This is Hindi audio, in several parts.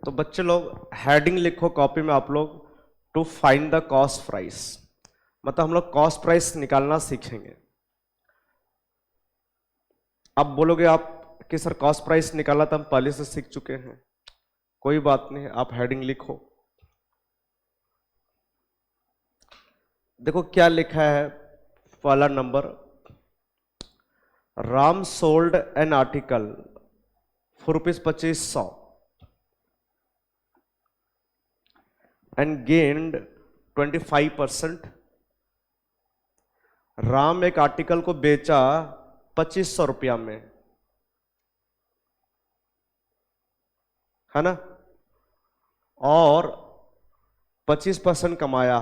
तो बच्चे लोग हेडिंग लिखो कॉपी में आप लोग, to find the cost price. मतलब हम लोग कॉस्ट प्राइस निकालना सीखेंगे। अब बोलोगे आप कि सर कॉस्ट प्राइस निकालना तो हम पहले से सीख चुके हैं। कोई बात नहीं, आप हेडिंग लिखो। देखो क्या लिखा है, पहला number, Ram sold an article for ₹2500 and gained 25%। Ram एक आर्टिकल को बेचा 2500 रुपया में, है ना, और 25% कमाया।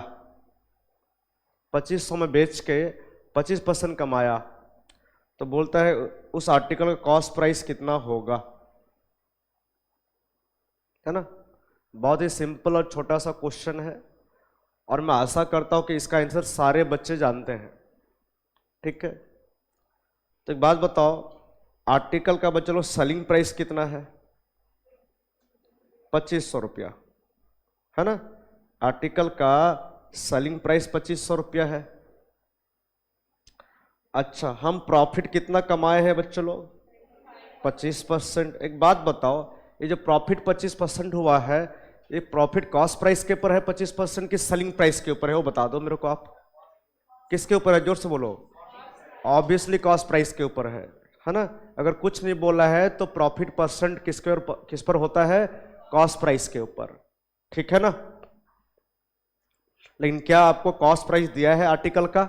2500 में बेच के 25% कमाया, तो बोलता है उस आर्टिकल का कॉस्ट प्राइस कितना होगा, है ना। बहुत ही सिंपल और छोटा सा क्वेश्चन है, और मैं आशा करता हूं कि इसका आंसर सारे बच्चे जानते हैं। ठीक है, तो एक बात बताओ, आर्टिकल का बच्चे लोग सेलिंग प्राइस कितना है? 2500 रुपया, है ना। आर्टिकल का सेलिंग प्राइस 2500 रुपया है। अच्छा, हम प्रॉफिट कितना कमाए हैं बच्चों लोग? 25%। एक बात बताओ, ये जो प्रॉफिट 25% हुआ है, ये प्रॉफिट कॉस्ट प्राइस के ऊपर है 25% की सेलिंग प्राइस के ऊपर है? वो बता दो मेरे को आप, किसके ऊपर है? जोर से बोलो। ऑब्वियसली कॉस्ट प्राइस के ऊपर है ना। अगर कुछ नहीं बोला है तो प्रॉफिट परसेंट किस पर होता है? कॉस्ट प्राइस के ऊपर, ठीक है ना। लेकिन क्या आपको कॉस्ट प्राइस दिया है आर्टिकल का?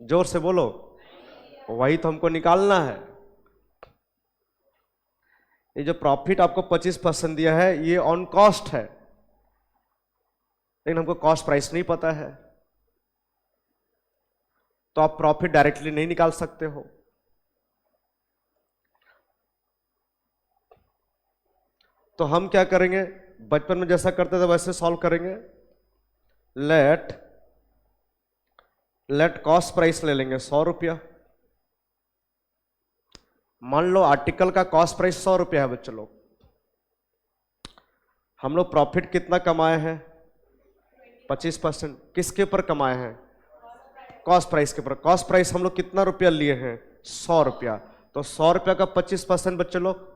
जोर से बोलो। वही तो हमको निकालना है। ये जो प्रॉफिट आपको 25% दिया है, ये ऑन कॉस्ट है, लेकिन हमको कॉस्ट प्राइस नहीं पता है, तो आप प्रॉफिट डायरेक्टली नहीं निकाल सकते हो। तो हम क्या करेंगे, बचपन में जैसा करते थे वैसे सॉल्व करेंगे। लेट कॉस्ट प्राइस ले लेंगे 100 रुपया। मान लो आर्टिकल का कॉस्ट प्राइस 100 रुपया है बच्चों लोग, हम लोग प्रॉफिट कितना कमाए हैं? 25%। किसके ऊपर कमाए हैं? कॉस्ट प्राइस के ऊपर। कॉस्ट प्राइस हम लोग कितना रुपया लिए हैं? 100 रुपया। तो 100 रुपया का 25% बच्चों लोग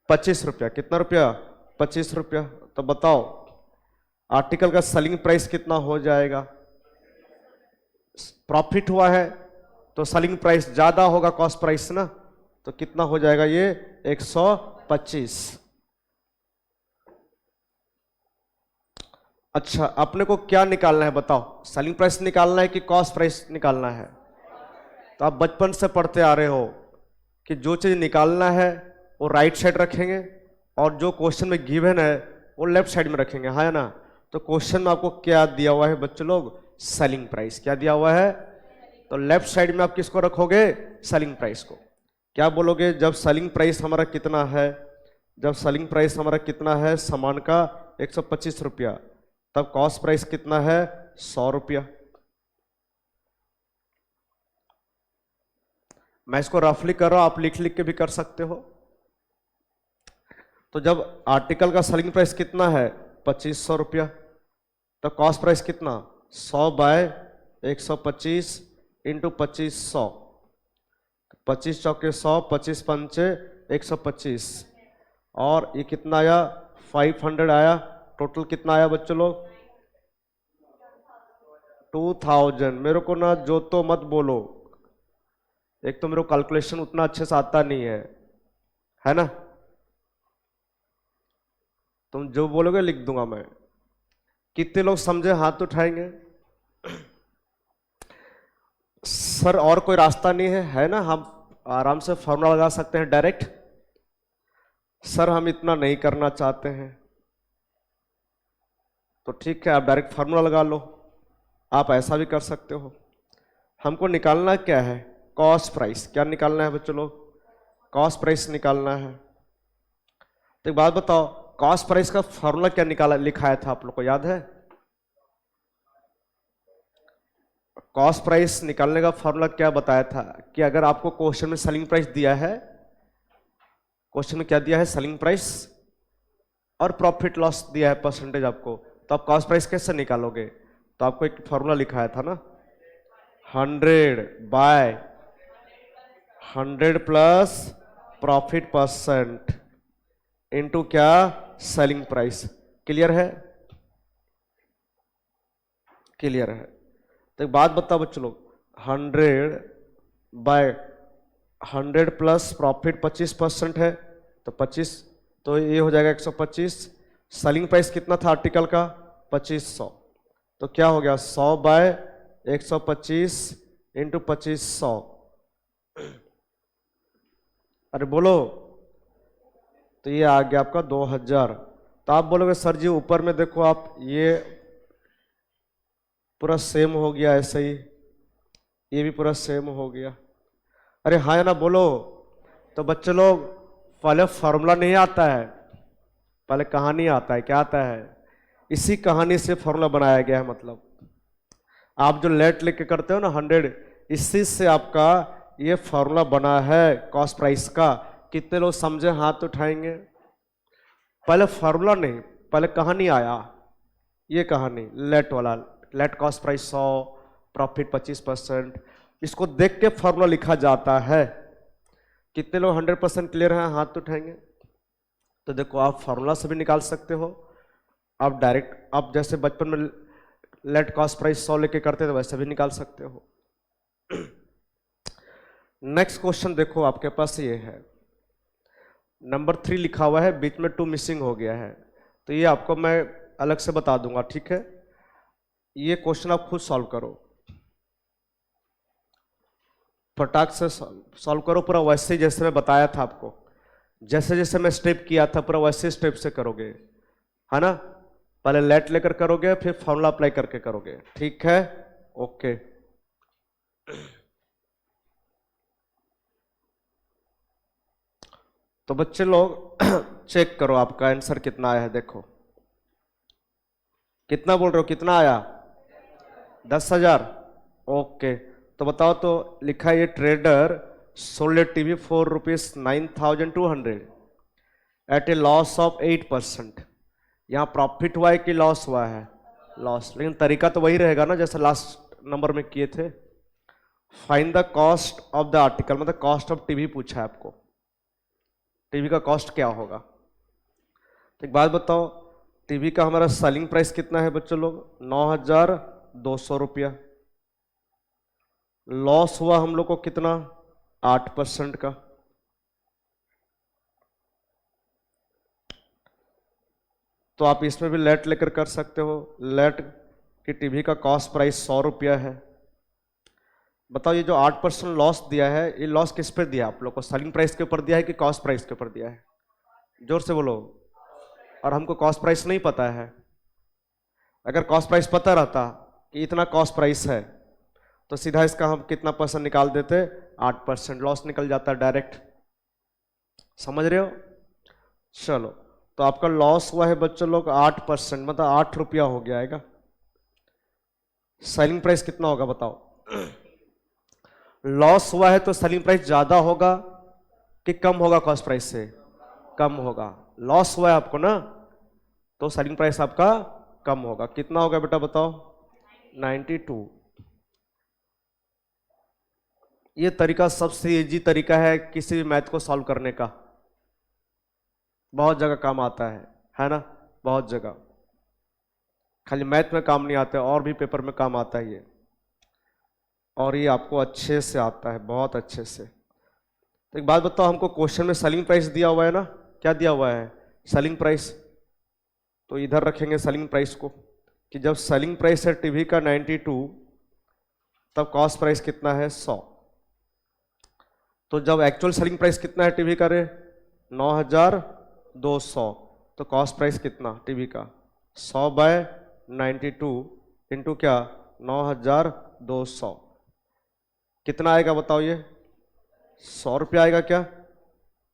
25 रुपया। कितना रुपया? 25 रुपया। तो बताओ आर्टिकल का सेलिंग प्राइस कितना हो जाएगा? प्रॉफिट हुआ है तो सेलिंग प्राइस ज्यादा होगा कॉस्ट प्राइस ना, तो कितना हो जाएगा ये? 125। अच्छा, अपने को क्या निकालना है बताओ? सेलिंग प्राइस निकालना है कि कॉस्ट प्राइस निकालना है? तो आप बचपन से पढ़ते आ रहे हो कि जो चीज निकालना है वो राइट साइड रखेंगे, और जो क्वेश्चन में गिवन है वो लेफ्ट साइड में रखेंगे, है ना। तो क्वेश्चन में आपको क्या दिया हुआ है बच्चों लोग? Selling price. क्या दिया हुआ है? तो लेफ्ट साइड में आप किसको रखोगे? सेलिंग प्राइस को। क्या बोलोगे जब सेलिंग प्राइस हमारा कितना है? जब सेलिंग प्राइस हमारा कितना है सामान का? 125 रुपया। तब कॉस्ट प्राइस कितना है? 100 रुपया। मैं इसको रफली कर रहा हूं, आप लिख लिख के भी कर सकते हो। तो जब आर्टिकल का सेलिंग प्राइस कितना है? 2500 रुपया, तो कॉस्ट प्राइस कितना? 100 बाय 125 इंटू 2500। 25 चौके 100, 25 पंचे 125, और ये कितना आया? 500 आया। टोटल कितना आया बच्चों लोग? 2000। मेरे को ना जो तो मत बोलो, एक तो मेरे को कैलकुलेशन उतना अच्छे से आता नहीं है ना। तुम जो बोलोगे लिख दूंगा मैं। कितने लोग समझे? हाथ उठाएंगे। सर और कोई रास्ता नहीं है ना? हम आराम से फॉर्मूला लगा सकते हैं डायरेक्ट। सर हम इतना नहीं करना चाहते हैं, तो ठीक है, आप डायरेक्ट फार्मूला लगा लो। आप ऐसा भी कर सकते हो। हमको निकालना क्या है? Cost price. क्या निकालना है बच्चों लोग? कॉस्ट प्राइस निकालना है। तो एक बात बताओ, कॉस्ट प्राइस का फार्मूला क्या निकाला लिखाया था आप लोग को याद है? कॉस्ट प्राइस निकालने का फार्मूला क्या बताया था कि अगर आपको क्वेश्चन में सेलिंग प्राइस दिया है, क्वेश्चन में क्या दिया है? सेलिंग प्राइस, और प्रॉफिट लॉस दिया है परसेंटेज आपको, तो आप कॉस्ट प्राइस कैसे निकालोगे? तो आपको एक फॉर्मूला लिखा था ना, 100/100 प्लस प्रॉफिट परसेंट इनटू क्या, सेलिंग प्राइस। क्लियर है? क्लियर है। तो एक बात बताओ बच्चों लोग, 100/100 प्लस प्रॉफिट 25% है, तो 25, तो ये हो जाएगा 125। सेलिंग प्राइस कितना था आर्टिकल का? 2500। तो क्या हो गया, 100/125 इंटू 2500। अरे बोलो, तो ये आ गया आपका 2000। तो आप बोलोगे सर जी ऊपर में देखो आप, ये पूरा सेम हो गया ऐसे ही, ये भी पूरा सेम हो गया। अरे हाँ या ना बोलो। तो बच्चे लोग पहले फॉर्मूला नहीं आता है, पहले कहानी आता है। क्या आता है? इसी कहानी से फॉर्मूला बनाया गया है। मतलब आप जो लेट लेके करते हो ना 100, इसी से आपका ये फॉर्मूला बना है कॉस्ट प्राइस का। कितने लोग समझे हाथ उठाएंगे? पहले फॉर्मूला नहीं, पहले कहानी आया। ये कहानी लेट वाला, लेट कॉस्ट प्राइस 100, प्रॉफिट 25%, इसको देख के फॉर्मूला लिखा जाता है। कितने लोग 100% क्लियर हैं? हाथ उठाएंगे। तो देखो आप फॉर्मूला से भी निकाल सकते हो, आप डायरेक्ट, आप जैसे बचपन में लेट कॉस्ट प्राइस 100 लेके करते थे वैसे भी निकाल सकते हो। नेक्स्ट क्वेश्चन देखो आपके पास ये है, नंबर 3 लिखा हुआ है, बीच में 2 मिसिंग हो गया है। तो ये आपको मैं अलग से बता दूंगा, ठीक है? ये क्वेश्चन आप खुद सॉल्व करो, फटाक से सॉल्व करो, पूरा वैसे ही जैसे मैं बताया था आपको, जैसे जैसे मैं स्टेप किया था पूरा वैसे स्टेप से करोगे, है ना? पहले लेट लेकर करोगे, फिर फॉर्मूला अप्लाई करके करोगे, ठीक है? ओके। तो बच्चे लोग चेक करो आपका आंसर कितना आया है। देखो कितना बोल रहे हो, कितना आया? 10,000। ओके, तो बताओ। तो लिखा है ये trader sold a TV for ₹9,200 at a loss of 8%। यहाँ प्रॉफिट हुआ है कि लॉस हुआ है? लॉस। लेकिन तरीका तो वही रहेगा ना जैसे लास्ट नंबर में किए थे। Find the cost of the article, मतलब कॉस्ट ऑफ टीवी पूछा है आपको, टीवी का कॉस्ट क्या होगा? तो एक बात बताओ, टीवी का हमारा सेलिंग प्राइस कितना है बच्चों लोग? 9,200 रुपया। लॉस हुआ हम लोग को कितना? 8% का। तो आप इसमें भी लेट लेकर कर सकते हो। लेट की टीवी का कॉस्ट प्राइस 100 रुपया है। बताओ ये जो 8% लॉस दिया है, ये लॉस किस पे दिया आप लोग को? सेलिंग प्राइस के ऊपर दिया है कि कॉस्ट प्राइस के ऊपर दिया है? जोर से बोलो। और हमको कॉस्ट प्राइस नहीं पता है। अगर कॉस्ट प्राइस पता रहता कि इतना कॉस्ट प्राइस है, तो सीधा इसका हम कितना परसेंट निकाल देते? 8%। लॉस निकल जाता है डायरेक्ट। समझ रहे हो? चलो, तो आपका लॉस हुआ है बच्चों लोग 8%, मतलब 8 रुपया हो गया आएगा। सेलिंग प्राइस कितना होगा बताओ? लॉस हुआ है तो सेलिंग प्राइस ज्यादा होगा कि कम होगा? कॉस्ट प्राइस से कम होगा। लॉस हुआ है आपको ना, तो सेलिंग प्राइस आपका कम होगा। कितना होगा बेटा बताओ? 92। ये तरीका सबसे इजी तरीका है किसी भी मैथ को सॉल्व करने का, बहुत जगह काम आता है ना? बहुत जगह, खाली मैथ में काम नहीं आता है, और भी पेपर में काम आता है ये, और ये आपको अच्छे से आता है, बहुत अच्छे से। तो एक बात बताओ, हमको क्वेश्चन में सेलिंग प्राइस दिया हुआ है ना? क्या दिया हुआ है? Selling price. तो इधर रखेंगे सेलिंग प्राइस को, कि जब सेलिंग प्राइस है टीवी का 92, तब कॉस्ट प्राइस कितना है? 100। तो जब एक्चुअल सेलिंग प्राइस कितना है टीवी का रे? 9,200। तो कॉस्ट प्राइस कितना टीवी का? 100/92 इंटू क्या? 9,200। कितना आएगा बताओ? ये 100 रुपया आएगा क्या?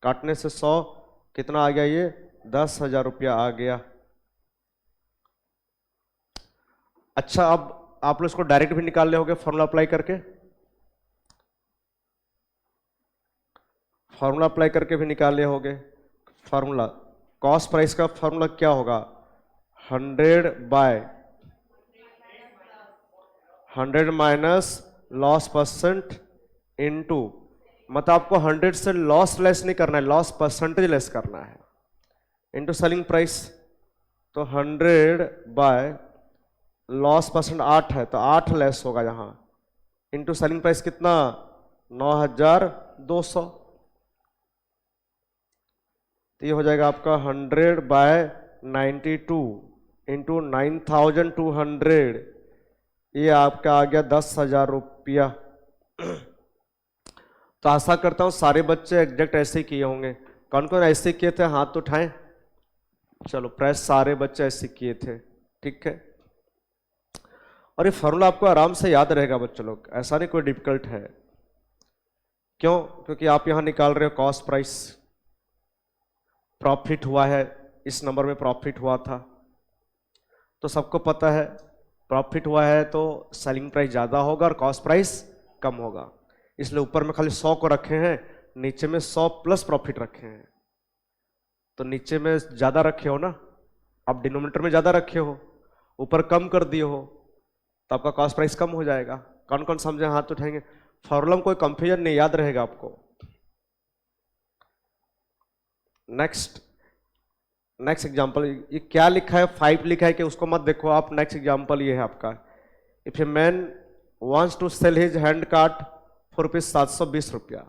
काटने से 100 कितना आ गया? ये 10,000 रुपया आ गया। अच्छा, अब आप लोग इसको डायरेक्ट भी निकाल ले होगे फॉर्मूला अप्लाई करके, फॉर्मूला अप्लाई करके भी निकाल ले होगे। फॉर्मूला कॉस्ट प्राइस का फॉर्मूला क्या होगा? 100 माइनस लॉस परसेंट इनटू, मतलब आपको 100 से लॉस लेस नहीं करना है, लॉस परसेंटेज लेस करना है, इनटू सेलिंग प्राइस। तो 100 बाय लॉस परसेंट 8 है तो 8 लेस होगा यहाँ, इनटू सेलिंग प्राइस कितना? 9200। तो ये हो जाएगा आपका 100 बाय 92 इंटू 9200, ये आपका आ गया 10,000 रुपया। तो आशा करता हूं सारे बच्चे एग्जैक्ट ऐसे ही किए होंगे। कौन कौन ऐसे किए थे हाथ उठाएं। चलो प्रेस, सारे बच्चे ऐसे किए थे, ठीक है। और ये फॉर्मूला आपको आराम से याद रहेगा बच्चों लोग, ऐसा नहीं कोई डिफिकल्ट है। क्यों? क्योंकि आप यहां निकाल रहे हो कॉस्ट प्राइस, प्रॉफिट हुआ है, इस नंबर में प्रॉफिट हुआ था, तो सबको पता है प्रॉफिट हुआ है तो सेलिंग प्राइस ज़्यादा होगा और कॉस्ट प्राइस कम होगा। इसलिए ऊपर में खाली 100 को रखे हैं, नीचे में 100 प्लस प्रॉफिट रखे हैं। तो नीचे में ज़्यादा रखे हो ना, आप डिनोमिनेटर में ज़्यादा रखे हो, ऊपर कम कर दिए हो, तो आपका कॉस्ट प्राइस कम हो जाएगा। कौन कौन समझे हाथ उठाएंगे। फॉर्मूला में कोई कंफ्यूजन नहीं, याद रहेगा आपको। नेक्स्ट एग्जांपल, ये क्या लिखा है? 5 लिखा है कि उसको मत देखो आप। नेक्स्ट एग्जांपल ये है आपका, if a man wants to sell his hand cart for rupees 720 रुपया।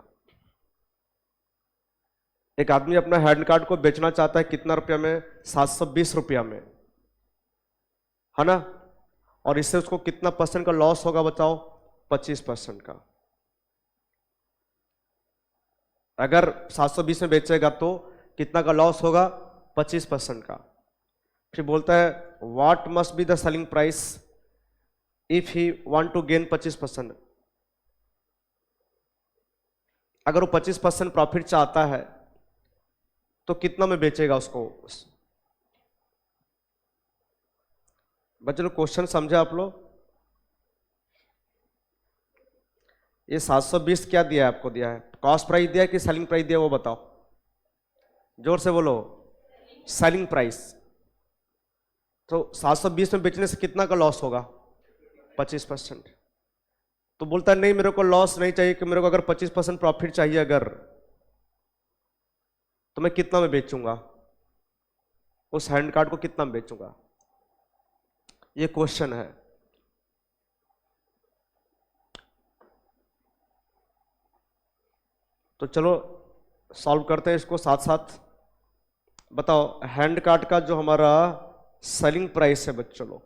एक आदमी अपना हैंड कार्ड को बेचना चाहता है कितना रुपया में? 720 रुपया में, है ना। और इससे उसको कितना परसेंट का लॉस होगा बताओ? 25% का। अगर 720 में बेचेगा तो कितना का लॉस होगा? 25% का। फिर बोलता है what must be the selling price if he want to gain 25%। अगर वो 25% प्रॉफिट चाहता है तो कितना में बेचेगा उसको? बच्चों क्वेश्चन समझे आप लोग? ये 720 क्या दिया है आपको? दिया है कॉस्ट प्राइस दिया है कि सेलिंग प्राइस दिया है, वो बताओ, जोर से बोलो। Selling price. तो 720 में बेचने से कितना का लॉस होगा? 25%। तो बोलता है नहीं मेरे को लॉस नहीं चाहिए, कि मेरे को अगर 25% प्रॉफिट चाहिए अगर, तो मैं कितना में बेचूंगा उस हैंड कार्ड को? कितना में बेचूंगा? ये क्वेश्चन है। तो चलो सॉल्व करते हैं इसको साथ साथ। बताओ हैंड कार्ड का जो हमारा सेलिंग प्राइस है बच्चों लोग,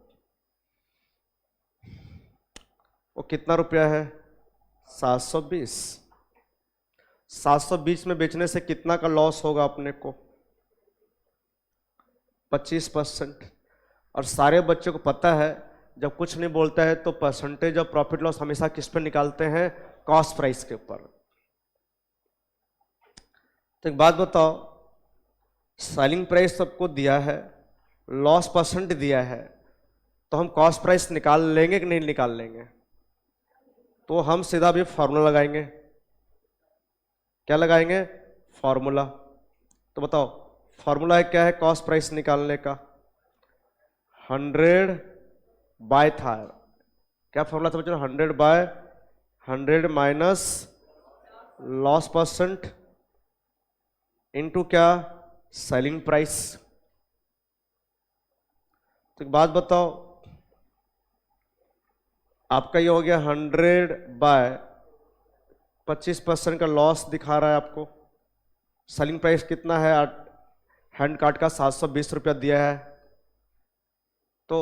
वो कितना रुपया है? 720। 720 में बेचने से कितना का लॉस होगा अपने को? 25%। और सारे बच्चों को पता है जब कुछ नहीं बोलता है तो परसेंटेज ऑफ प्रॉफिट लॉस हमेशा किस पे निकालते हैं? कॉस्ट प्राइस के ऊपर। तो एक बात बताओ, सेलिंग प्राइस सबको दिया है, लॉस परसेंट दिया है, तो हम कॉस्ट प्राइस निकाल लेंगे कि नहीं निकाल लेंगे? तो हम सीधा भी फॉर्मूला लगाएंगे। क्या लगाएंगे? फॉर्मूला। तो बताओ फॉर्मूला क्या है कॉस्ट प्राइस निकालने का? 100 बाय था, क्या फॉर्मूला था बच्चों? 100 by 100 minus loss percent into क्या? Selling price. तो एक बात बताओ, आपका ये हो गया 100 बाय 25% का लॉस दिखा रहा है आपको। सेलिंग प्राइस कितना है? हैंड कार्ड का 720 रुपया दिया है। तो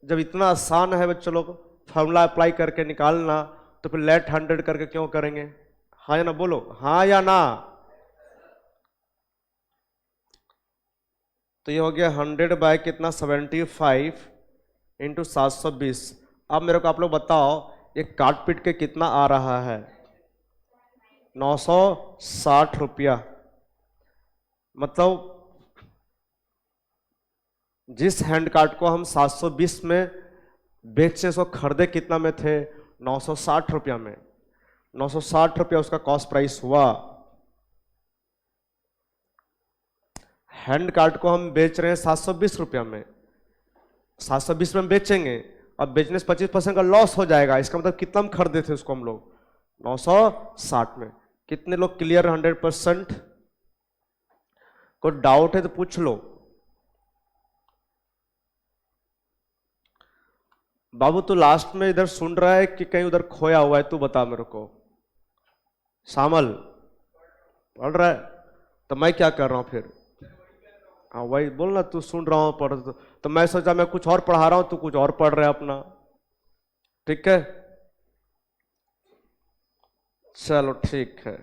जब इतना आसान है बच्चों लोग फॉर्मूला अप्लाई करके निकालना, तो फिर लेट 100 करके क्यों करेंगे? हाँ या ना बोलो, हाँ या ना। तो ये हो गया 100 बाय कितना? 75 इंटू 720। अब मेरे को आप लोग बताओ ये काट पीट के कितना आ रहा है? 960 रुपया। मतलब जिस हैंड कार्ड को हम 720 में बेचे सो खरीदे कितना में थे? 960 रुपया में। 960 रुपया उसका कॉस्ट प्राइस हुआ। हैंड कार्ड को हम बेच रहे हैं 720 रुपया में, 720 में हम बेचेंगे, अब बेचने से 25% का लॉस हो जाएगा। इसका मतलब कितना हम खरीदे थे उसको हम लोग 960 में। कितने लोग क्लियर 100%? कोई डाउट है तो पूछ लो। बाबू तू लास्ट में इधर सुन रहा है कि कहीं उधर खोया हुआ है? तू बता मेरे को। शामल पढ़ रहा है तो मैं क्या कर रहा हूं फिर? हाँ वही बोल ना, तू सुन रहा हूं पढ़ तो मैं सोचा मैं कुछ और पढ़ा रहा हूं, तू कुछ और पढ़ रहा है अपना। ठीक है, चलो ठीक है।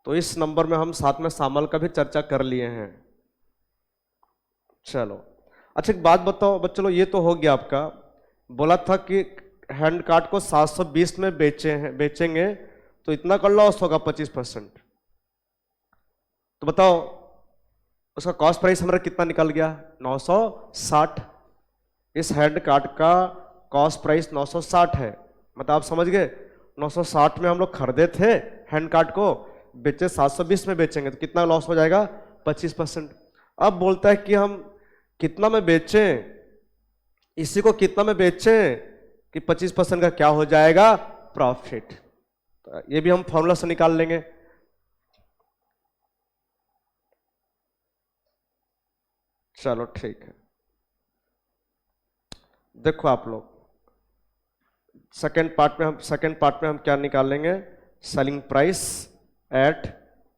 तो इस नंबर में हम साथ में शामल का भी चर्चा कर लिए हैं। चलो अच्छा एक बात बताओ बच्चों, चलो ये तो हो गया आपका। बोला था कि हैंड कार्ड को 720 में बेचेंगे तो इतना का लॉस होगा 25%। तो बताओ उसका कॉस्ट प्राइस हमारा कितना निकल गया? 960। इस हैंड कार्ड का कॉस्ट प्राइस 960 है। मतलब आप समझ गए, 960 में हम लोग खरीदे थे हैंड कार्ड को, बेचे 720 में बेचेंगे तो कितना लॉस हो जाएगा? 25%। अब बोलता है कि हम कितना में बेचें, इसी को कितना में बेचें कि 25% का क्या हो जाएगा? प्रॉफिट। तो ये भी हम फॉर्मूला से निकाल लेंगे। चलो ठीक है, देखो आप लोग सेकेंड पार्ट में हम क्या निकालेंगे? Selling price at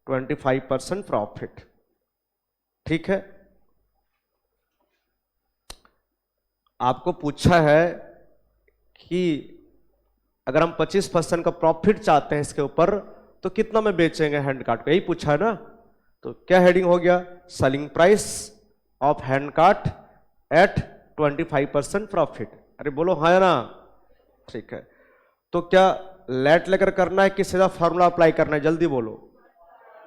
25% profit. ठीक है, आपको पूछा है कि अगर हम 25% का प्रॉफिट चाहते हैं इसके ऊपर तो कितना में बेचेंगे हैंड कार्ड को, यही पूछा है ना। तो क्या हेडिंग हो गया? Selling price of hand card at 25% profit. अरे बोलो हाँ या ना? ठीक है, तो क्या लेट लेकर करना है कि सीधा फॉर्मूला अप्लाई करना है? जल्दी बोलो,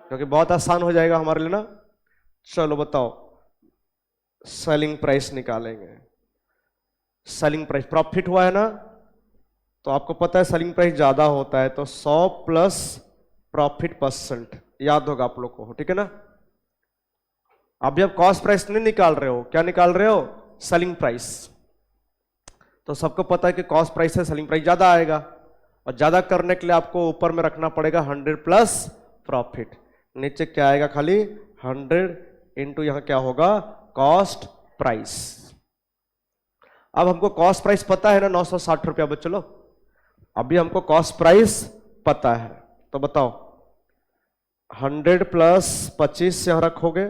क्योंकि बहुत आसान हो जाएगा हमारे लिए ना। चलो बताओ, सेलिंग प्राइस निकालेंगे। सेलिंग प्राइस प्रॉफिट हुआ है ना, तो आपको पता है सेलिंग प्राइस ज्यादा होता है तो 100 प्लस प्रॉफिट परसेंट, याद होगा आप लोग को, ठीक है ना। अभी आप कॉस्ट प्राइस नहीं निकाल रहे हो, क्या निकाल रहे हो? Selling price. तो सबको पता है कि कॉस्ट प्राइस से सेलिंग प्राइस ज्यादा आएगा, और ज्यादा करने के लिए आपको ऊपर में रखना पड़ेगा 100 प्लस प्रॉफिट। नीचे क्या आएगा? खाली 100 इंटू यहां क्या होगा? Cost price. अब हमको कॉस्ट प्राइस पता है ना 960 रुपया बच्चों लोग। अभी हमको कॉस्ट प्राइस पता है, तो बताओ 100 प्लस 25 यहां रखोगे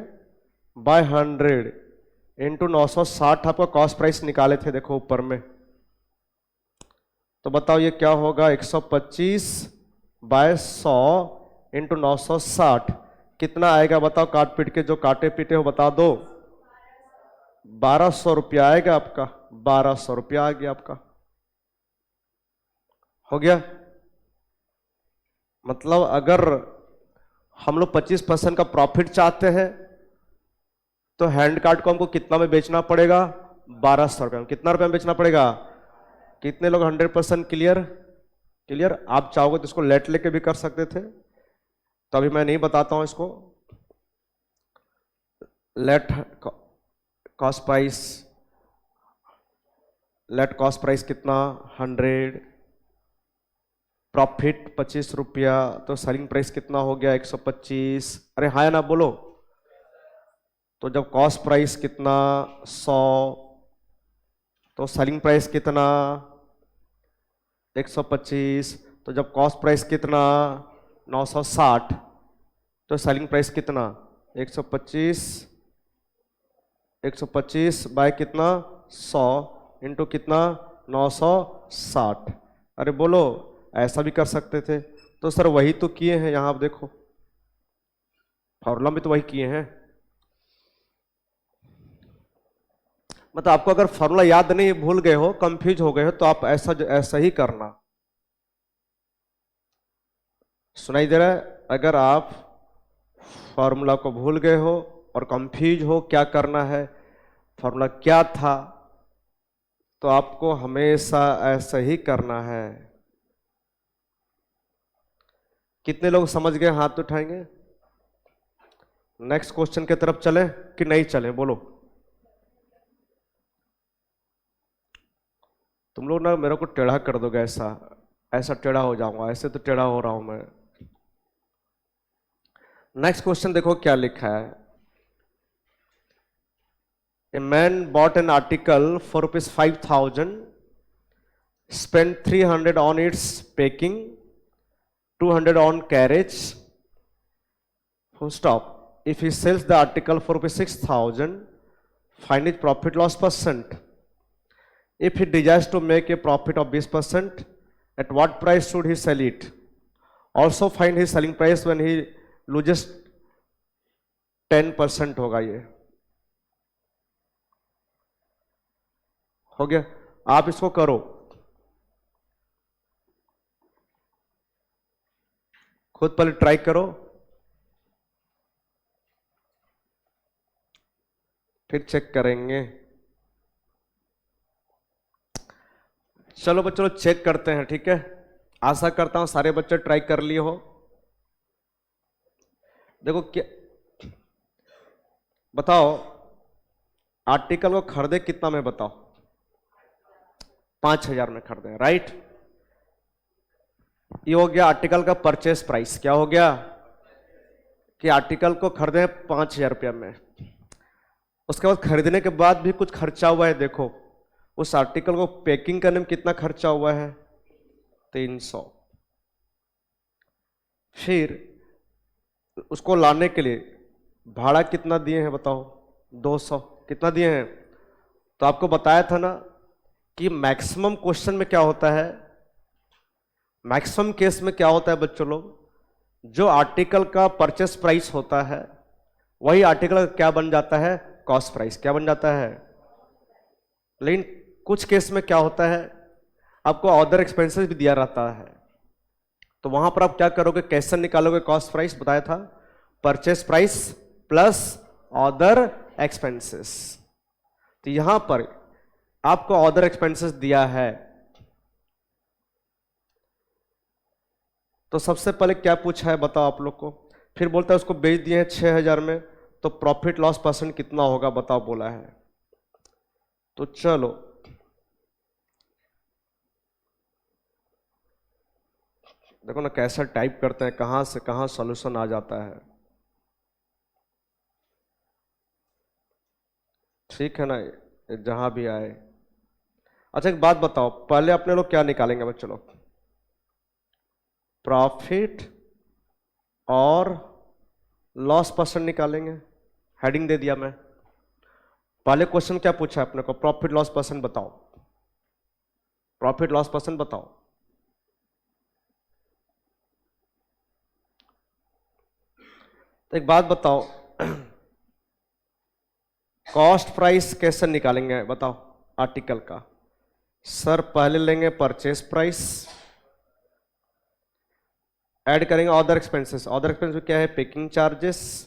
बाय 100 इंटू 960 आपका कॉस्ट प्राइस निकाले थे, देखो ऊपर में। तो बताओ ये क्या होगा? 125 बाय 100 इंटू 960 कितना आएगा? बताओ काट पीट के, जो काटे पीटे हो बता दो। 1200 रुपया आएगा आपका। 1200 रुपया आ गया आपका, हो गया। मतलब अगर हम लोग 25% का प्रॉफिट चाहते हैं तो हैंड कार्ड को हमको कितना में बेचना पड़ेगा? 1200 रुपये में। कितना रुपये में बेचना पड़ेगा? कितने लोग 100% क्लियर? क्लियर। आप चाहोगे तो इसको लेट लेके भी कर सकते थे, तो अभी मैं नहीं बताता हूं इसको। Let cost price, let cost price कितना? 100, प्रॉफिट 25 रुपया, तो सेलिंग प्राइस कितना हो गया? 125। अरे हाँ या ना बोलो। तो जब कॉस्ट प्राइस कितना? 100, तो सेलिंग प्राइस कितना? 125। तो जब कॉस्ट प्राइस कितना? 960, तो सेलिंग प्राइस कितना? 125। 125 बाय कितना? 100 इंटू कितना? 960। अरे बोलो, ऐसा भी कर सकते थे। तो सर वही तो किए हैं यहां, आप देखो फॉर्मूला में तो वही किए हैं। मतलब आपको अगर फॉर्मूला याद नहीं, भूल गए हो, कंफ्यूज हो गए हो, तो आप ऐसा ही करना। सुनाई दे रहा है? अगर आप फॉर्मूला को भूल गए हो और कंफ्यूज हो क्या करना है, फॉर्मूला क्या था, तो आपको हमेशा ऐसा ही करना है। कितने लोग समझ गए? हाथ उठाएंगे। नेक्स्ट क्वेश्चन की तरफ चले कि नहीं चले, बोलो। तुम लोग ना मेरे को टेढ़ा कर दोगे, ऐसा ऐसा टेढ़ा हो जाऊंगा, ऐसे तो टेढ़ा हो रहा हूं मैं। नेक्स्ट क्वेश्चन देखो क्या लिखा है। A man bot an article for ₹5,000, spent 300 on its packing, 200 on carriage. Full stop. If he sells the article for ₹6,000, find his profit loss percent. If he desires to make a profit of 20%, at what price should he sell it? Also find his selling price when he loses 10% होगा ये। हो गया, आप इसको करो, खुद पहले ट्राई करो, फिर चेक करेंगे। चलो बच्चों चेक करते हैं, ठीक है। आशा करता हूं सारे बच्चे ट्राई कर लिए हो। देखो क्या बताओ, आर्टिकल को खरीदे कितना में, बताओ। 5,000 में खरीदे, राइट। ये हो गया आर्टिकल का परचेस प्राइस। क्या हो गया कि आर्टिकल को खरीदे 5,000 रुपया में। उसके बाद खरीदने के बाद भी कुछ खर्चा हुआ है। देखो उस आर्टिकल को पैकिंग करने में कितना खर्चा हुआ है, 300। फिर उसको लाने के लिए भाड़ा कितना दिए हैं, बताओ, 200। कितना दिए हैं? तो आपको बताया था ना कि मैक्सिमम क्वेश्चन में क्या होता है, मैक्सिमम केस में क्या होता है बच्चों लोग, जो आर्टिकल का परचेस प्राइस होता है वही आर्टिकल का क्या बन जाता है, कॉस्ट प्राइस। क्या बन जाता है? लेकिन कुछ केस में क्या होता है, आपको अदर एक्सपेंसेस भी दिया रहता है, तो वहां पर आप क्या करोगे, कैसे निकालोगे कॉस्ट प्राइस? बताया था, purchase price plus other expenses. तो यहां पर आपको अदर एक्सपेंसेस दिया है, तो सबसे पहले क्या पूछा है बताओ आप लोग को। फिर बोलता है उसको बेच दिए हैं 6,000 में, तो प्रॉफिट लॉस परसेंट कितना होगा बताओ, बोला है। तो चलो देखो ना कैसा टाइप करते हैं, कहां से कहां सॉल्यूशन आ जाता है। ठीक है ना, जहां भी आए। अच्छा एक बात बताओ, पहले अपने लोग क्या निकालेंगे बच्चों लोग, प्रॉफिट और लॉस परसेंट निकालेंगे। हेडिंग दे दिया मैं। पहले क्वेश्चन क्या पूछा अपने को, प्रॉफिट लॉस परसेंट बताओ, प्रॉफिट लॉस परसेंट बताओ। तो एक बात बताओ, कॉस्ट प्राइस कैसे निकालेंगे बताओ आर्टिकल का। सर पहले लेंगे परचेस प्राइस, ऐड करेंगे अदर एक्सपेंसेस। अदर एक्सपेंसेस क्या है, पैकिंग चार्जेस,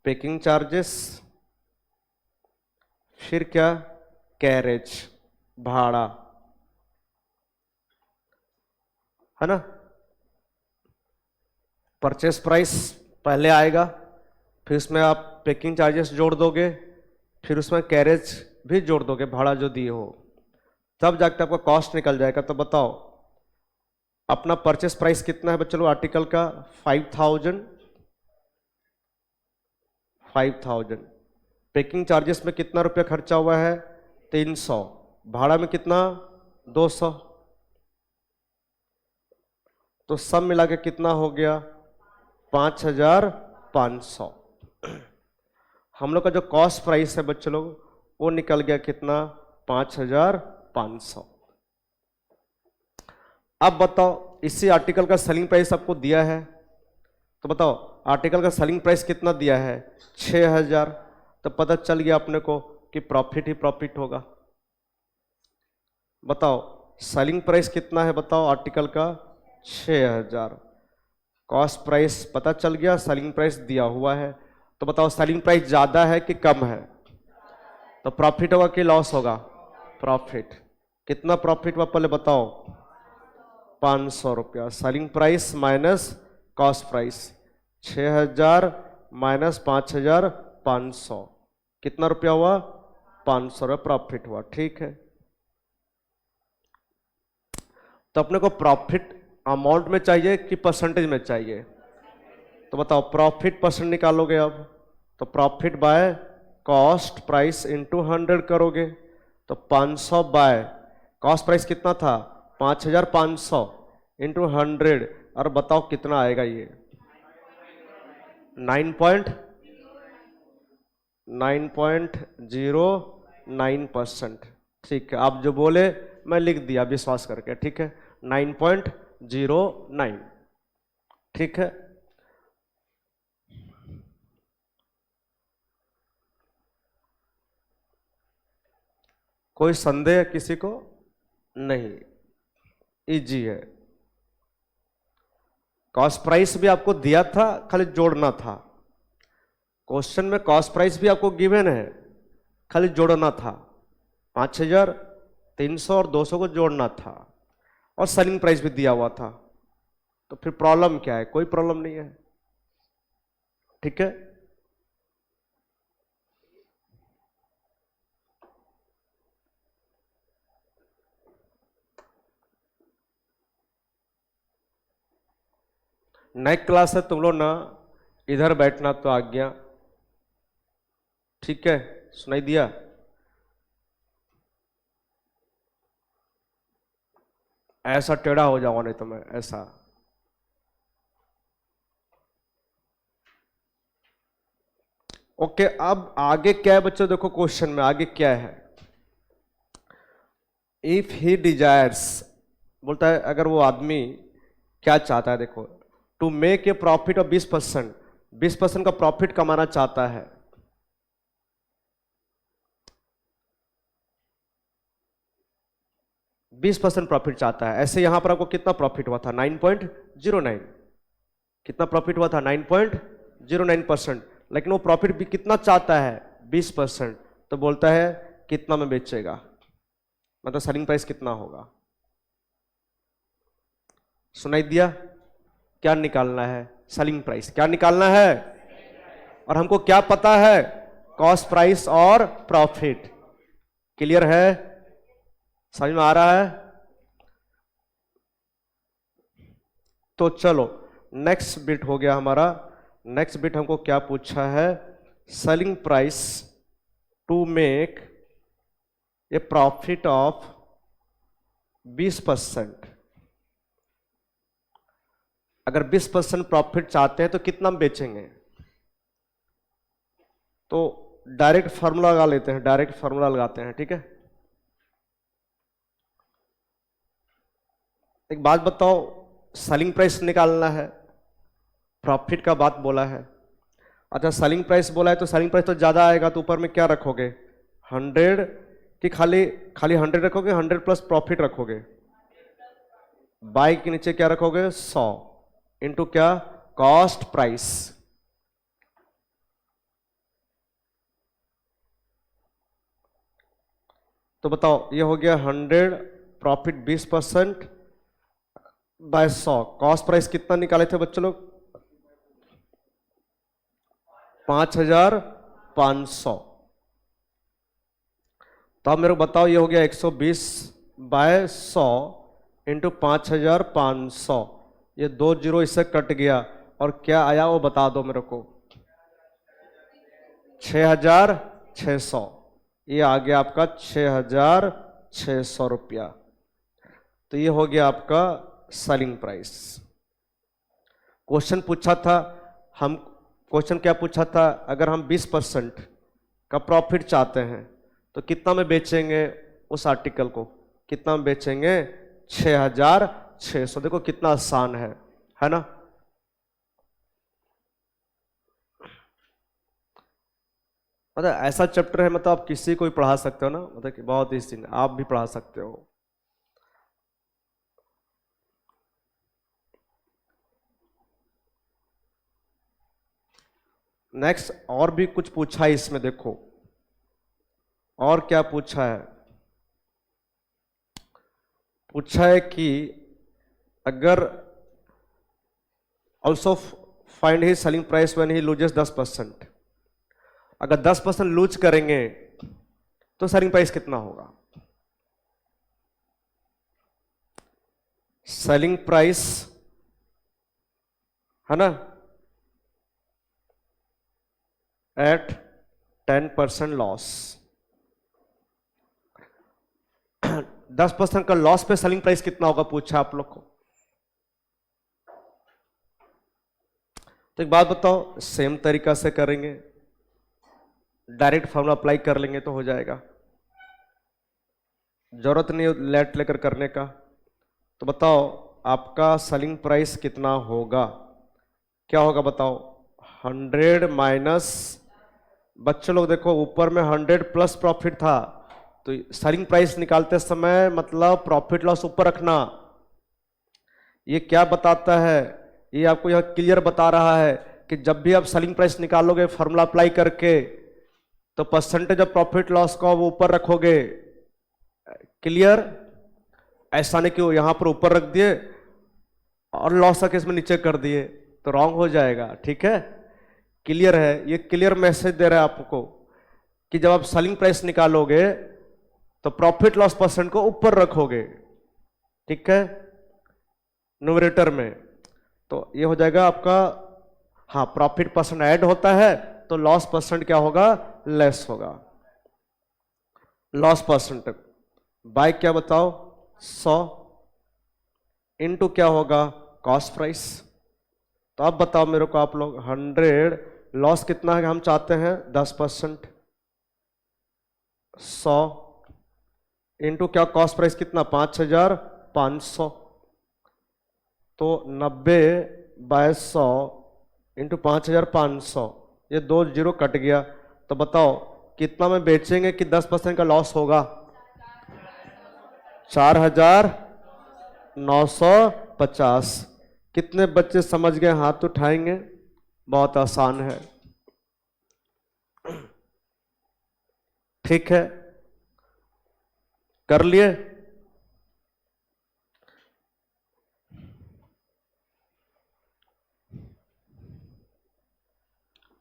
पैकिंग चार्जेस, फिर क्या, कैरेज, भाड़ा, है ना। परचेस प्राइस पहले आएगा, फिर उसमें आप पैकिंग चार्जेस जोड़ दोगे, फिर उसमें कैरेज भी जोड़ दोगे, भाड़ा जो दिए हो, तब जाकर आपका कॉस्ट निकल जाएगा। तो बताओ अपना परचेस प्राइस कितना है बच्चों आर्टिकल का, 5,000। पैकिंग चार्जेस में कितना रुपया खर्चा हुआ है, 300। भाड़ा में कितना, 200। तो सब मिला के कितना हो गया, 5,500। हम लोग का जो कॉस्ट प्राइस है बच्चों लोग वो निकल गया कितना, 5,500। अब बताओ इसी आर्टिकल का सेलिंग प्राइस आपको दिया है, तो बताओ आर्टिकल का सेलिंग प्राइस कितना दिया है, 6,000। तो पता चल गया अपने को कि प्रॉफिट ही प्रॉफिट होगा। बताओ सेलिंग प्राइस कितना है, बताओ आर्टिकल का 6,000, कॉस्ट प्राइस पता चल गया, सेलिंग प्राइस दिया हुआ है। तो बताओ सेलिंग प्राइस ज्यादा है कि कम है, तो प्रॉफिट होगा कि लॉस होगा, प्रॉफिट। कितना प्रॉफिट हुआ पहले बताओ, 500 रुपया। Selling price minus cost price 6,000 minus 5,500, कितना रुपया हुआ? 500 रुपया प्रॉफिट हुआ। ठीक है, तो अपने को प्रॉफिट अमाउंट में चाहिए कि परसेंटेज में चाहिए? तो बताओ, प्रॉफिट परसेंट निकालोगे अब, तो profit by cost price into 100 करोगे, तो 500 बाय कॉस्ट प्राइस कितना था? 5,500 इंटू 100, और बताओ कितना आएगा ये? 9.09%। ठीक है, आप जो बोले मैं लिख दिया विश्वास करके। ठीक है, 9.09। ठीक है, कोई संदेह किसी को? नहीं, इजी है। कॉस्ट प्राइस भी आपको दिया था, खाली जोड़ना था। क्वेश्चन में कॉस्ट प्राइस भी आपको गिवन है, खाली जोड़ना था। 5,000, 300 और 200 को जोड़ना था, और सेलिंग प्राइस भी दिया हुआ था। तो फिर प्रॉब्लम क्या है? कोई प्रॉब्लम नहीं है। ठीक है, नई क्लास है, तुम लोग ना इधर बैठना तो आज्ञा। ठीक है, सुनाई दिया? ऐसा टेढ़ा हो जाओ, नहीं तो मैं ऐसा। ओके, अब आगे क्या है बच्चों? देखो क्वेश्चन में आगे क्या है। इफ ही डिजायर्स, बोलता है अगर वो आदमी क्या चाहता है, देखो, to make a profit of 20%, 20% का प्रॉफिट कमाना चाहता है। बीस परसेंट प्रॉफिट चाहता है। ऐसे यहां पर आपको कितना प्रॉफिट हुआ था? 9.09। कितना प्रॉफिट हुआ था? 9.09%। लेकिन वो प्रॉफिट भी कितना चाहता है? 20%। तो बोलता है कितना में बेचेगा, मतलब सेलिंग प्राइस कितना होगा? सुनाई दिया? क्या निकालना है? Selling price. क्या निकालना है? और हमको क्या पता है? कॉस्ट प्राइस और प्रॉफिट। क्लियर है? समझ में आ रहा है? तो चलो, नेक्स्ट बिट हो गया हमारा। नेक्स्ट बिट हमको क्या पूछा है? Selling price to make a profit of 20%। अगर 20% प्रॉफिट चाहते हैं तो कितना में बेचेंगे? तो डायरेक्ट फार्मूला लगा लेते हैं, डायरेक्ट फार्मूला लगाते हैं। ठीक है, एक बात बताओ, सेलिंग प्राइस निकालना है, प्रॉफिट का बात बोला है। अच्छा, सेलिंग प्राइस बोला है तो सेलिंग प्राइस तो ज्यादा आएगा, तो ऊपर में क्या रखोगे? 100 कि खाली खाली 100 रखोगे? 100 प्लस प्रॉफिट रखोगे? बाई के नीचे क्या रखोगे? 100 इंटू क्या? Cost price. तो बताओ, ये हो गया 100 प्रॉफिट 20% बाय 100। कॉस्ट प्राइस कितना निकाले थे बच्चों लोग? 5,500। तो अब मेरे को बताओ, ये हो गया 120 बाय 100 इंटू 5,500। ये 2 जीरो इससे कट गया, और क्या आया वो बता दो मेरे को। 6,600। ये आ गया आपका 6,600 रुपया। तो ये हो गया आपका सेलिंग प्राइस। क्वेश्चन पूछा था हम, क्वेश्चन क्या पूछा था? अगर हम 20% का प्रॉफिट चाहते हैं तो कितना में बेचेंगे उस आर्टिकल को? कितना में बेचेंगे? 6,600। देखो कितना आसान है ना? मतलब ऐसा चैप्टर है, मतलब आप किसी को भी पढ़ा सकते हो ना, मतलब कि बहुत ही आप भी पढ़ा सकते हो। नेक्स्ट और भी कुछ पूछा है इसमें, देखो और क्या पूछा है। पूछा है कि अगर also find he selling price when he loses 10%। अगर 10% लूज करेंगे तो सेलिंग प्राइस कितना होगा? सेलिंग प्राइस है ना एट 10% लॉस, 10% का लॉस पे सेलिंग प्राइस कितना होगा पूछा आप लोग को। तो एक बात बताओ, सेम तरीका से करेंगे, डायरेक्ट फॉर्मूला अप्लाई कर लेंगे तो हो जाएगा, जरूरत नहीं लेट लेकर करने का। तो बताओ आपका सेलिंग प्राइस कितना होगा? क्या होगा बताओ? 100 माइनस, बच्चे लोग देखो ऊपर में 100 प्लस प्रॉफिट था, तो सेलिंग प्राइस निकालते समय मतलब प्रॉफिट लॉस ऊपर रखना। ये क्या बताता है? ये आपको यह क्लियर बता रहा है कि जब भी आप सेलिंग प्राइस निकालोगे फॉर्मूला अप्लाई करके तो परसेंटेज ऑफ प्रॉफिट लॉस को वो ऊपर रखोगे। क्लियर? ऐसा नहीं कि वो यहां पर ऊपर रख दिए और लॉस का केस में नीचे कर दिए तो रॉन्ग हो जाएगा। ठीक है, क्लियर है? ये क्लियर मैसेज दे रहा है आपको कि जब आप सेलिंग प्राइस निकालोगे तो प्रॉफिट लॉस परसेंट को ऊपर रखोगे। ठीक है, न्यूमरेटर में। तो ये हो जाएगा आपका, हाँ प्रॉफिट परसेंट ऐड होता है तो लॉस परसेंट क्या होगा? लेस होगा। लॉस परसेंट बाय क्या बताओ? 100 इनटू क्या होगा? Cost price. तो अब बताओ मेरे को आप लोग, 100 लॉस कितना है हम चाहते हैं? 10%। 100 इनटू क्या कॉस्ट प्राइस कितना? 5500। तो 90 बाय 100 इंटू 5500, ये 2 जीरो कट गया। तो बताओ कितना में बेचेंगे कि 10% का लॉस होगा? 4950। कितने बच्चे समझ गए? हाथ उठाएंगे। बहुत आसान है। ठीक है, कर लिए?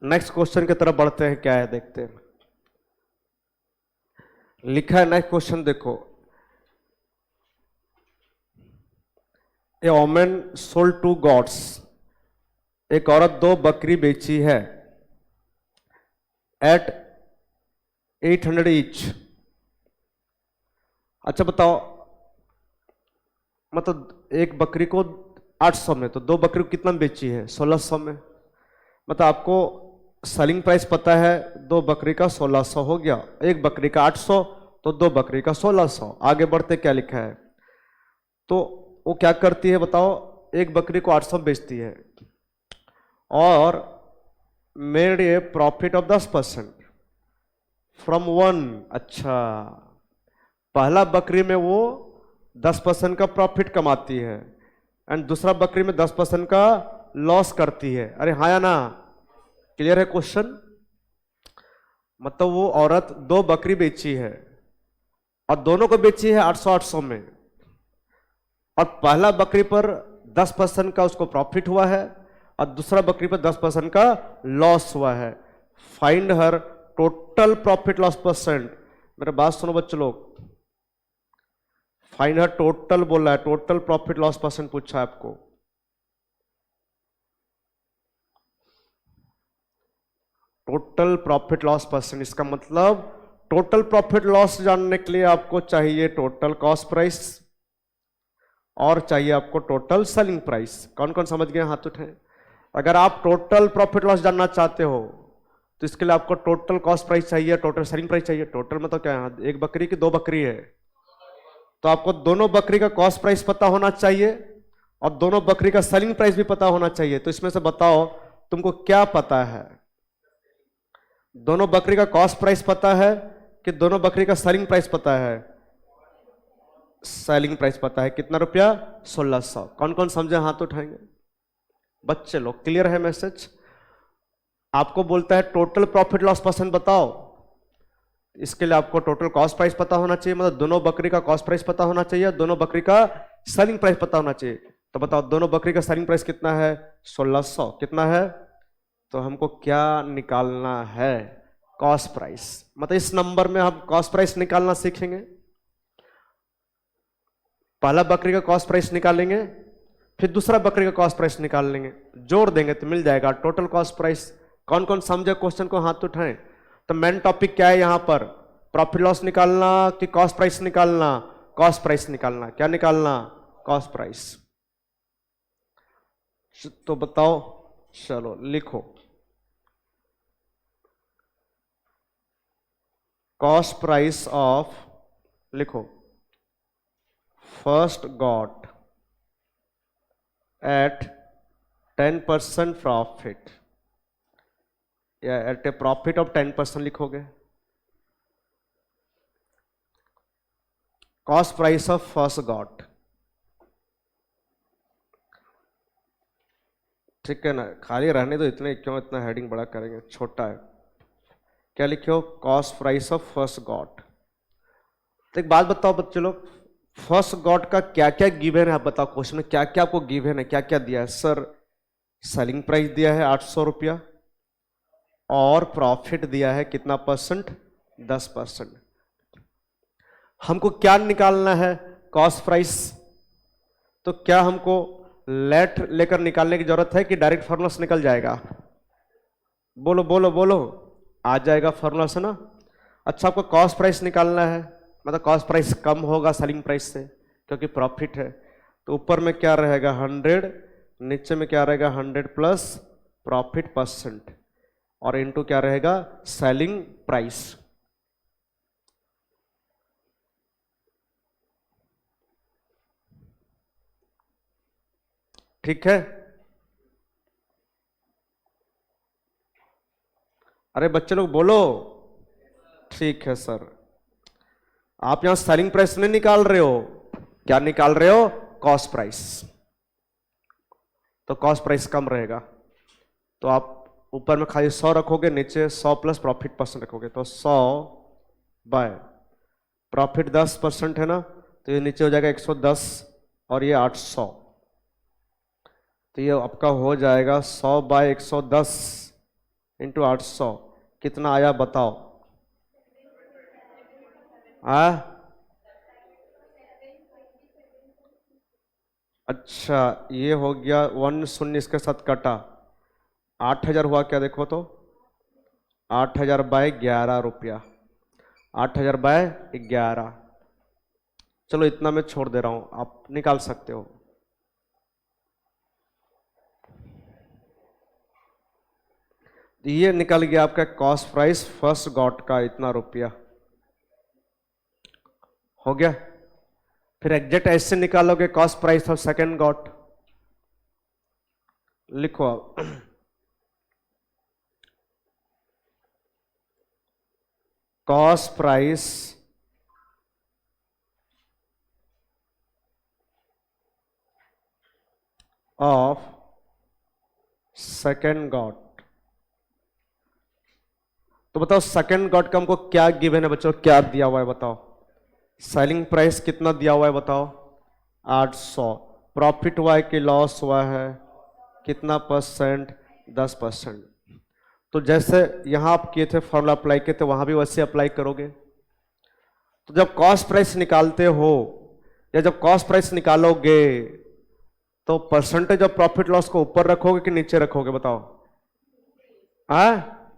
नेक्स्ट क्वेश्चन की तरफ बढ़ते हैं, क्या है देखते हैं। लिखा है नेक्स्ट क्वेश्चन देखो, ए वोमेन सोल्ड 2 गॉड्स। एक औरत 2 बकरी बेची है एट 800 ईच। अच्छा बताओ, मतलब एक बकरी को 800 में, तो 2 बकरी को कितना में बेची है? 1600 में। मतलब आपको सेलिंग प्राइस पता है, 2 बकरी का 1600 हो गया, एक बकरी का 800, तो 2 बकरी का 1600। आगे बढ़ते क्या लिखा है, तो वो क्या करती है बताओ? एक बकरी को 800 बेचती है और made a profit of 10% from 1। अच्छा, पहला बकरी में वो 10% का प्रॉफिट कमाती है एंड दूसरा बकरी में 10% का लॉस करती है। अरे हाँ या ना? क्लियर है क्वेश्चन? मतलब वो औरत 2 बकरी बेची है और दोनों को बेची है 800-800 में, और पहला बकरी पर 10% का उसको प्रॉफिट हुआ है और दूसरा बकरी पर 10% का लॉस हुआ है। Find her total profit loss percent. मेरे बात सुनो बच्चों लोग, फाइंड हर टोटल बोल रहा है, टोटल प्रॉफिट लॉस परसेंट पूछा है आपको। टोटल प्रॉफिट लॉस परसेंट, इसका मतलब टोटल प्रॉफिट लॉस जानने के लिए आपको चाहिए टोटल कॉस्ट प्राइस और चाहिए आपको टोटल सेलिंग प्राइस। कौन कौन समझ गए? हाथ उठाएं। अगर आप टोटल प्रॉफिट लॉस जानना चाहते हो तो इसके लिए आपको टोटल कॉस्ट प्राइस चाहिए, टोटल सेलिंग प्राइस चाहिए। टोटल मतलब क्या है? एक बकरी की 2 बकरी है, तो आपको दोनों बकरी का कॉस्ट प्राइस पता होना चाहिए और दोनों बकरी का सेलिंग प्राइस भी पता होना चाहिए। तो इसमें से बताओ तुमको क्या पता है? दोनों बकरी का कॉस्ट प्राइस पता है कि दोनों बकरी का सेलिंग प्राइस पता है? सेलिंग प्राइस पता है। कितना रुपया? 1600। कौन कौन समझे? हाथ उठाएंगे बच्चे लोग। क्लियर है मैसेज? आपको बोलता है टोटल प्रॉफिट लॉस परसेंट बताओ, इसके लिए आपको टोटल कॉस्ट प्राइस पता होना चाहिए, मतलब दोनों बकरी का कॉस्ट प्राइस पता होना चाहिए, दोनों बकरी का सेलिंग प्राइस पता होना चाहिए। तो बताओ दोनों बकरी का सेलिंग प्राइस कितना है? 1600। कितना है? तो हमको क्या निकालना है? Cost price. मतलब इस नंबर में हम कॉस्ट प्राइस निकालना सीखेंगे। पहला बकरी का कॉस्ट प्राइस निकालेंगे, फिर दूसरा बकरी का कॉस्ट प्राइस निकाल लेंगे, जोड़ देंगे तो मिल जाएगा टोटल कॉस्ट प्राइस। कौन कौन समझे क्वेश्चन को हाथ उठाएं। तो मेन टॉपिक क्या है यहां पर? प्रॉफिट लॉस निकालना कि कॉस्ट प्राइस निकालना? कॉस्ट प्राइस निकालना। क्या निकालना? Cost price. तो बताओ, चलो लिखो। कॉस्ट प्राइस ऑफ, लिखो, फर्स्ट गॉट एट 10% प्रॉफिट, या एट ए प्रॉफिट ऑफ 10% लिखोगे। Cost price of first got, ठीक है ना? खाली रहने दो, इतने क्यों इतना हेडिंग बड़ा करेंगे, छोटा है। क्या लिखो? Cost price of first got. तो एक बात बताओ बच्चे लोग, फर्स्ट गॉड का क्या क्या गिवन है? आप बताओ क्वेश्चन में क्या क्या आपको गिवन है, क्या क्या दिया है? सर सेलिंग प्राइस दिया है 800 रुपया, और प्रॉफिट दिया है कितना परसेंट? 10%। हमको क्या निकालना है? Cost price. तो क्या हमको लेट लेकर निकालने की जरूरत है कि डायरेक्ट फॉर्मूला से निकल जाएगा? बोलो बोलो बोलो। आ जाएगा फॉर्मूला से ना। अच्छा, आपको कॉस्ट प्राइस निकालना है, मतलब कॉस्ट प्राइस कम होगा सेलिंग प्राइस से क्योंकि प्रॉफिट है। तो ऊपर में क्या रहेगा? 100, नीचे में क्या रहेगा? 100 प्लस प्रॉफिट परसेंट, और इनटू क्या रहेगा? Selling price. ठीक है? अरे बच्चे लोग बोलो। ठीक है सर। आप यहां सेलिंग प्राइस नहीं निकाल रहे हो, क्या निकाल रहे हो? Cost price. तो कॉस्ट प्राइस कम रहेगा, तो आप ऊपर में खाली 100 रखोगे, नीचे 100 प्लस प्रॉफिट परसेंट रखोगे, तो 100 बाय प्रॉफिट 10% है ना, तो ये नीचे हो जाएगा 110, और ये 800। तो ये आपका हो जाएगा 100 बाय 110 इंटू 800। कितना आया बताओ? अच्छा, ये हो गया 1 शून्य इसके साथ कटा, 8000 हुआ क्या? देखो तो 8000 बाय 11 रुपया, 8000 बाय 11। चलो इतना मैं छोड़ दे रहा हूं, आप निकाल सकते हो। ये निकल गया आपका कॉस्ट प्राइस फर्स्ट गॉट का, इतना रुपया हो गया। फिर एग्जैक्ट ऐसे निकालोगे cost price of second got. लिखो आप, cost price of second got. तो बताओ सेकंड गॉट का हमको क्या गिवन है बच्चों, क्या दिया हुआ है बताओ? सेलिंग प्राइस कितना दिया हुआ है बताओ? 800। प्रॉफिट हुआ है कि लॉस हुआ है? कितना परसेंट? 10%। तो जैसे यहां आप किए थे, फॉर्मूला अप्लाई किए थे, वहां भी वैसे अप्लाई करोगे। तो जब कॉस्ट प्राइस निकालते हो, या जब कॉस्ट प्राइस निकालोगे, तो परसेंटेज ऑफ प्रॉफिट लॉस को ऊपर रखोगे कि नीचे रखोगे बताओ?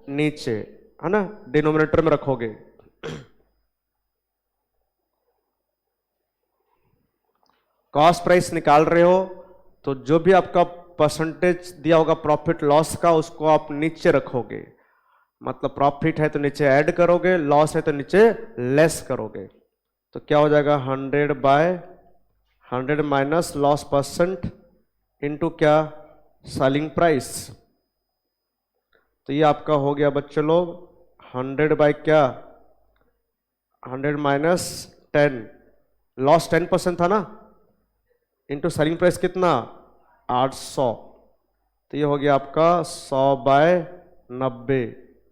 नीचे, है ना, डिनोमिनेटर में रखोगे। कॉस्ट प्राइस निकाल रहे हो तो जो भी आपका परसेंटेज दिया होगा प्रॉफिट लॉस का, उसको आप नीचे रखोगे। मतलब प्रॉफिट है तो नीचे ऐड करोगे, लॉस है तो नीचे लेस करोगे। तो क्या हो जाएगा? 100 by 100 minus loss percent into क्या? Selling price. तो ये आपका हो गया बच्चों लोग 100 बाय क्या? 100 माइनस 10, लॉस 10% था ना, इंटू सेलिंग प्राइस कितना? 800। तो ये हो गया आपका 100 बाय 90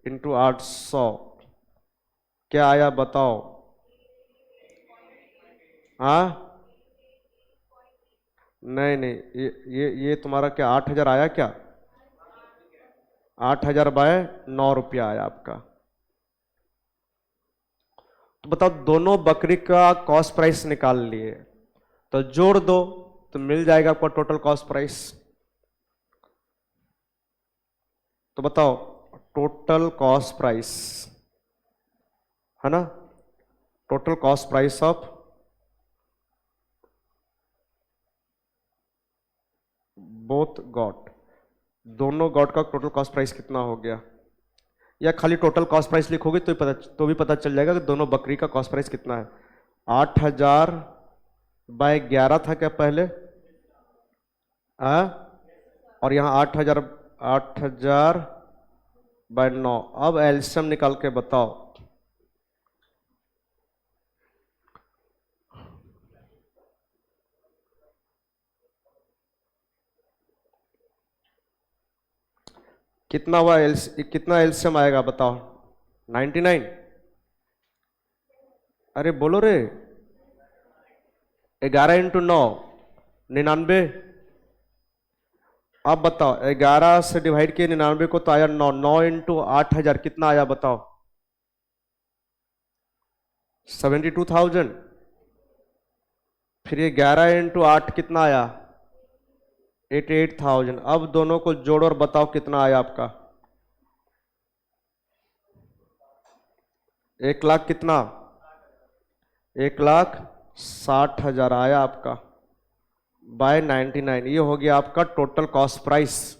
इंटू 800। क्या आया बताओ? हाँ, नहीं नहीं, ये तुम्हारा क्या 8,000 आया क्या? 8,000 बाय 9 रुपया आया आपका। तो बताओ, दोनों बकरी का कॉस्ट प्राइस निकाल लिए, तो जोड़ दो तो मिल जाएगा आपका टोटल कॉस्ट प्राइस। तो बताओ, टोटल कॉस्ट प्राइस है ना, total cost price of both got, दोनों गॉट का टोटल कॉस्ट प्राइस कितना हो गया? या खाली टोटल कॉस्ट प्राइस लिखोगे तो भी पता चल जाएगा कि दोनों बकरी का कॉस्ट प्राइस कितना है। 8,000 बाय 11 था क्या पहले? और यहाँ 8,000 बाय 9। अब एलसीएम निकाल के बताओ। कितना हुआ कितना एलसीएम आएगा बताओ? 99। अरे बोलो रे, 11 इंटू 9 99। अब बताओ, 11 से डिवाइड किए 99 को तो आया 9। 9 इंटू 8,000 कितना आया बताओ? 72,000। फिर ये 11 इंटू 8 कितना आया? 88,000। अब दोनों को जोड़ो और बताओ कितना आया आपका? 1,00,000 कितना? 1,60,000 आया आपका बाय 99। ये हो गया आपका टोटल कॉस्ट प्राइस।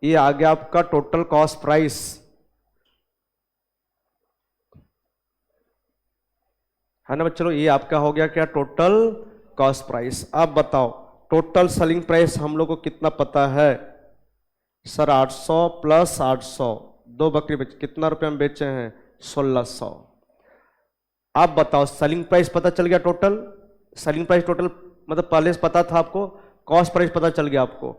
ये आ गया आपका टोटल कॉस्ट प्राइस, है ना बच्चों? ये आपका हो गया क्या? Total cost price. अब बताओ, टोटल सेलिंग प्राइस हम लोग को कितना पता है? सर 800 प्लस 800, दो बकरी बेच, कितना रुपए में बेचे हैं? 1,600। आप बताओ, सेलिंग प्राइस पता चल गया टोटल? सेलिंग प्राइस टोटल मतलब पहले से पता था आपको, कॉस्ट प्राइस पता चल गया आपको।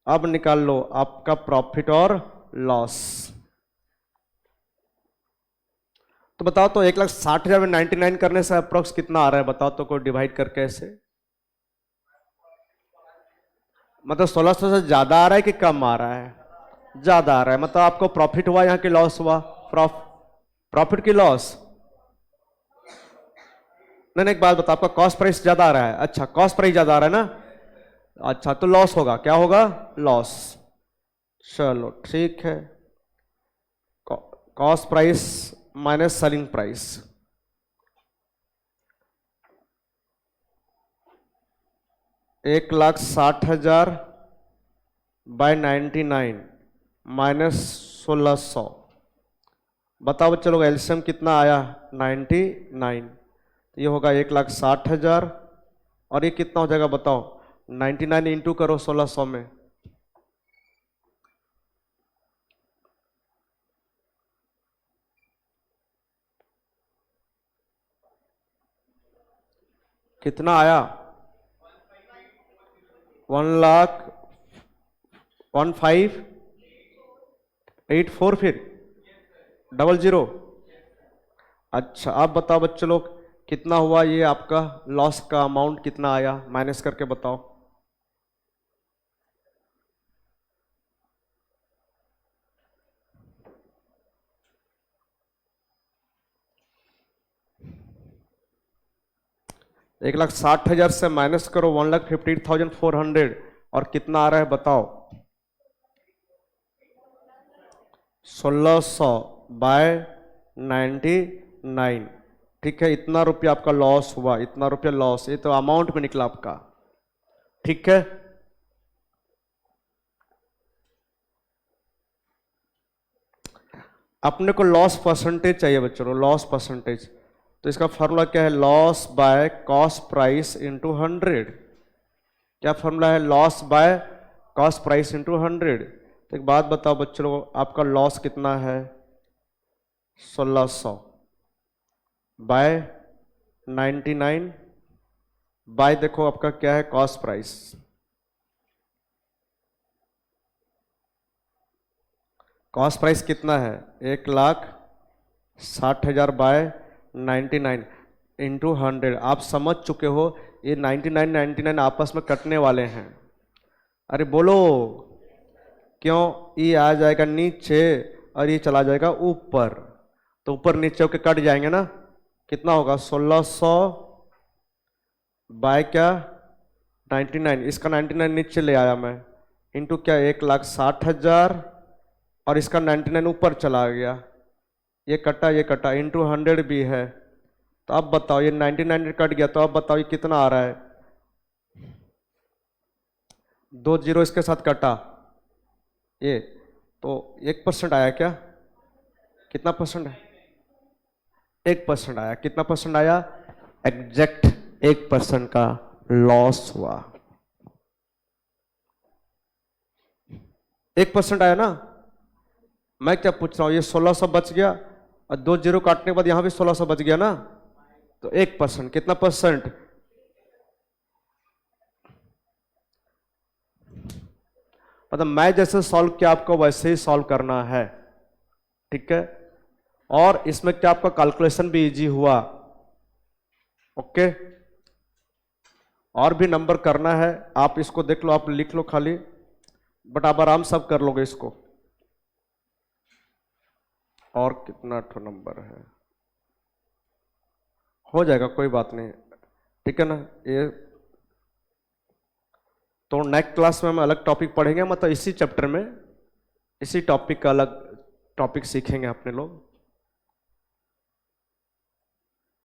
अब निकाल लो आपका प्रॉफिट और लॉस। तो बताओ, तो 1,60,000 में 99 करने से अप्रोक्स कितना आ रहा है बताओ तो? कोई डिवाइड करके ऐसे, मतलब 1,600 से ज्यादा आ रहा है कि कम आ रहा है? ज्यादा आ रहा है। मतलब आपको प्रॉफिट हुआ यहाँ की लॉस हुआ? प्रॉफिट की लॉस? नहीं नहीं, एक बात बताओ, आपका कॉस्ट प्राइस ज्यादा आ रहा है? अच्छा, कॉस्ट प्राइस ज्यादा आ रहा है ना? अच्छा, तो लॉस होगा, क्या होगा? लॉस। चलो ठीक है, cost price minus selling price. एक 1,60,000 बाय 99 माइनस 1,600। बताओ बच्चे लोग, एलसीएम कितना आया? 99। तो ये होगा 1,60,000 और ये कितना हो जाएगा बताओ? 99 इंटू करो 1,600 में, कितना आया? 1,15,84 फिर 00। अच्छा, आप बताओ बच्चे लोग, कितना हुआ ये आपका लॉस का अमाउंट? कितना आया माइनस करके बताओ? एक 1,60,000 से माइनस करो 1,58,400 और कितना आ रहा है बताओ? 1,600 बाय 99। ठीक है, इतना रुपया आपका लॉस हुआ, इतना रुपया लॉस, ये तो अमाउंट में निकला आपका। ठीक है, अपने को लॉस परसेंटेज चाहिए बच्चों, लॉस परसेंटेज। तो इसका फॉर्मूला क्या है? Loss by cost price into 100। क्या फॉर्मूला है? Loss by cost price into 100। तो एक बात बताओ बच्चों, आपका लॉस कितना है? 1,600 बाय 99 बाय, देखो आपका क्या है? Cost price. कॉस्ट प्राइस कितना है? 1,60,000 बाय 99। इंटू 100। आप समझ चुके हो ये 99 99 आपस में कटने वाले हैं। अरे बोलो, क्यों? ये आ जाएगा नीचे और ये चला जाएगा ऊपर, तो ऊपर नीचे होके कट जाएंगे ना। कितना होगा? 1600 बाय क्या 99, इसका 99 नीचे ले आया मैं, इंटू क्या 1,60,000 और इसका 99 ऊपर चला गया, ये कटा इंटू 100 भी है। तो अब बताओ ये 99 कट गया, तो अब बताओ ये कितना आ रहा है? 2 जीरो इसके साथ कटा ये, तो 1% आया क्या? कितना परसेंट है? 1% आया। कितना परसेंट आया? एग्जैक्ट 1% का लॉस हुआ। 1% आया ना। मैं क्या पूछ रहा हूं, ये 1600 बच गया और 2 जीरो काटने के बाद यहां भी 1600 बच गया ना, तो 1%। कितना परसेंट? मतलब मैं जैसे सॉल्व किया आपको वैसे ही सॉल्व करना है, ठीक है। और इसमें क्या आपका कैलकुलेशन भी इजी हुआ, ओके। और भी नंबर करना है, आप इसको देख लो, आप लिख लो खाली, बट आप आराम सब कर लोगे इसको। और कितना ठो नंबर है, हो जाएगा, कोई बात नहीं, ठीक है ना। ये तो नेक्स्ट क्लास में हम अलग टॉपिक पढ़ेंगे, मतलब इसी चैप्टर में इसी टॉपिक का अलग टॉपिक सीखेंगे अपने लोग।